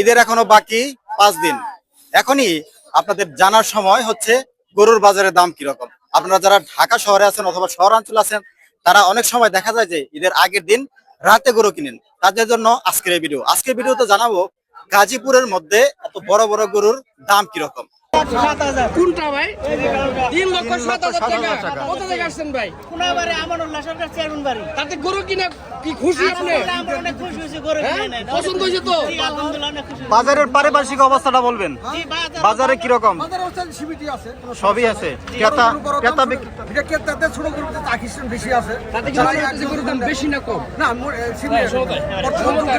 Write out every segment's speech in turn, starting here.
ঈদের এখনো বাকি 5 দিন। এখনই আপনাদের জানার সময় হচ্ছে গরুর বাজারের দাম কিরকম। আপনারা যারা ঢাকা শহরে আছেন অথবা শহরাঞ্চলে আছেন, তারা অনেক সময় দেখা যায় যে ঈদের আগের দিন রাতে গরু কিনেন। তাদের জন্য আজকের এই ভিডিও। আজকের ভিডিওতে জানাবো গাজীপুরের মধ্যে এত বড় বড় গরুর দাম কিরকম। কোনটা ভাই? 3,07,000 টাকা। কোথা থেকে আসছেন ভাই? কোনাবাড়ি আমানুল্লাহ সরকার চেয়ারম্যান বাড়ি। তাতে গরু কিনে কি খুশি আপনি? আমরা অনেক খুশি হয়েছি গরু কিনে নাই। পছন্দ হয়েছে তো? জি, আলহামদুলিল্লাহ অনেক খুশি। বাজারের পারিপার্শ্বিক অবস্থাটা বলবেন। জি, বাজারে কিরকম? বাজারে অবস্থা সীমিত আছে। সবই আছে। ক্রেতা এটা ক্রেতাতে ছোট গরুতে আকর্ষণ বেশি আছে। তাতে কি গরুর দাম বেশি না কম? না সীমিত।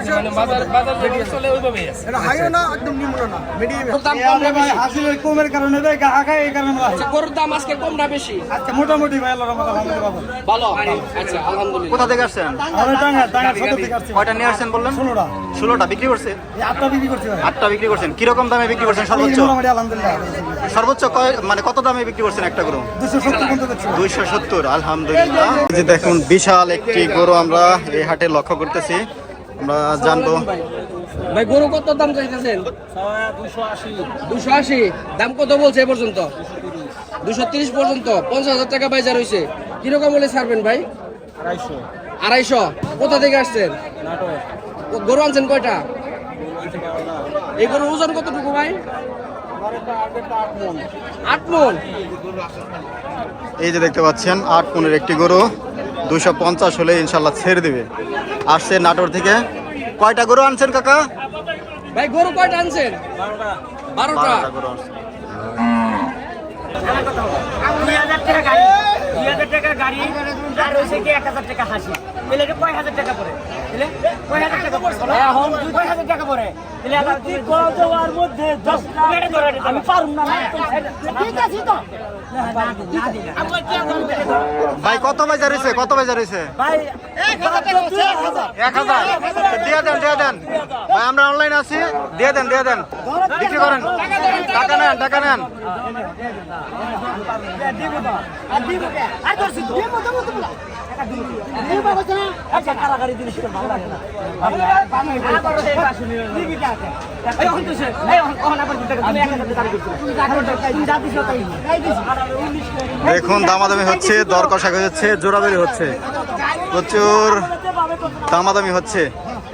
মানে বাজার যেভাবে চলে ওইভাবেই আছে। এটা হাইও না একদম নিম্ন না মিডিয়াম। দাম কম না বেশি? হাসিলের কমের কারণে ভাই গাহাগায় এই কারণে আচ্ছা, গরুর দাম আজকে কম না বেশি? আজকে মোটামুটি ভাই আল্লাহর রহমতে আলহামদুলিল্লাহ ভালো। আচ্ছা, আলহামদুলিল্লাহ। কোথা থেকে আসছেন? আমরা টাঙ্গাইল থেকে আসছি। কয়টা নিয়ে আসছেন বললেন? 16টা। 16টা বিক্রি করছে? এই 8টা বিক্রি করছি ভাই। 8টা বিক্রি করছেন। কিরকম দামে বিক্রি করছেন সর্বোচ্চ? মোটামুটি আলহামদুলিল্লাহ। সর্বোচ্চ মানে কত দামে বিক্রি করছেন একটা গরু? 270 পর্যন্ত বেচছি। 270 আলহামদুলিল্লাহ। এই যে দেখুন বিশাল একটি গরু আমরা এই হাটে লক্ষ্য করতেছি। আমরা জানবো ভাই গরু কত দাম চাইতেছেন? 280। দাম কত বলছে এ পর্যন্ত? 230 পর্যন্ত। 50,000 টাকা বাজার হয়েছে। কিরকম হলে ছাড়বেন ভাই? 250। কোথা থেকে আসছেন? গরু আনছেন কয়টা? এই গরুর ওজন কতটুকু ভাই? 8 মণ। এই যে দেখতে পাচ্ছেন 8 মণের একটি গরু 250 হলে ইনশাল্লাহ ছেড়ে দিবে। আসছে নাটোর থেকে। কয়টা গরু আনছেন কাকা? ভাই গরু কয়টা আনছেন? 12টা। 12টা গরু আনছেন। 2,000 টাকা গাড়ি। 2,000 টাকা গাড়ি আর হইছে কি 1,000 টাকা হাসি। তাহলে এটা কয় হাজার টাকা পড়ে? তাহলে কয় হাজার টাকা পড়ে? এখন 2,000 টাকা পড়ে। তাহলে আপনি কত দেওয়ার মধ্যে 10 টাকা আমি পারুম না। ঠিক আছে তো? আমরা কি এখন ভাই কত বাজার হয়েছে? কত বাজার হয়েছে? ভাই 1,000 টাকা 2,000 1000 দিয়ে দেন ভাই, আমরা অনলাইনে আছি। দিয়ে দেন বিক্রি করেন। টাকা নেন দিব তো আর দিব কে আর করছি তো দিব তো টাকা দিব দিব বাবা না আচ্ছা কারাগারি জিনিস তো ভালো লাগে না আমি আবার এই পাশে নিয়ে দিবি কে এই হন তো এই হন আবার টাকা তুমি 1,000 টাকা দিছো তুই যা দিছো তাই দিছ আর 19 দেখুন দামাদামি হচ্ছে, দর কষাকষি হচ্ছে, জোড়াবেরি হচ্ছে, প্রচুর দামাদামি হচ্ছে।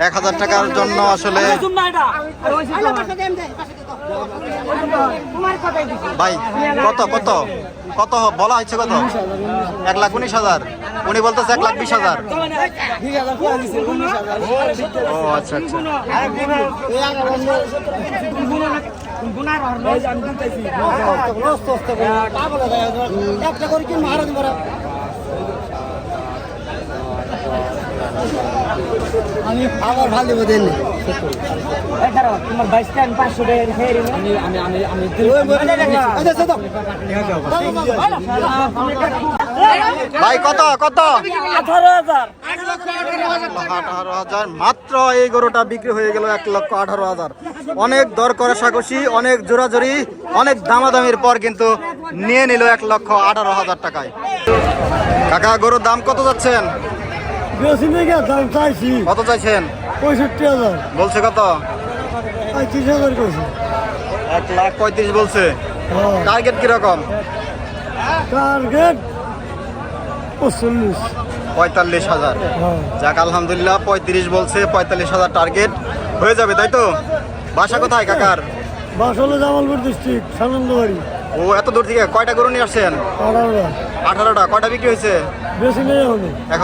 1000 টাকার জন্য আসলে ভাই কত বলা হয়েছে? কত? 1,19,000। উনি বলতেছে 1,20,000। ও আচ্ছা। আমি আবার ভালো দেব দেন। তোমার 22 500 টাকা খেয়ে আমি ভাই কত? 18,000 18,000 মাত্র। এই গরুটা বিক্রি হয়ে গেল 1,18,000। অনেক দর কষাকষি, অনেক জোরাজোরি, অনেক দামাদামির পর কিন্তু নিয়ে নিল 1,18,000 টাকায়। কাকা গরুর দাম কত যাচ্ছেন? কত চাইছেন? 65,000 বলছে কত? 35,000 কইছে। 1,35,000 বলছে। টার্গেট কিরকম? টার্গেট 45,000। যাক আলহামদুলিল্লাহ 35 বলছে, 45,000 টার্গেট হয়ে যাবে, তাই তো? বাসা কোথায় কাকার? বাসলে জামালপুর ডিস্ট্রিক্ট সানন্দবাড়ি। ও এত দূর থেকে কয়টা গরু নিয়ে আসছেন? 18টা। 18টা। কয়টা বিক্রি হয়েছে? বেশি নেই হবে। এখন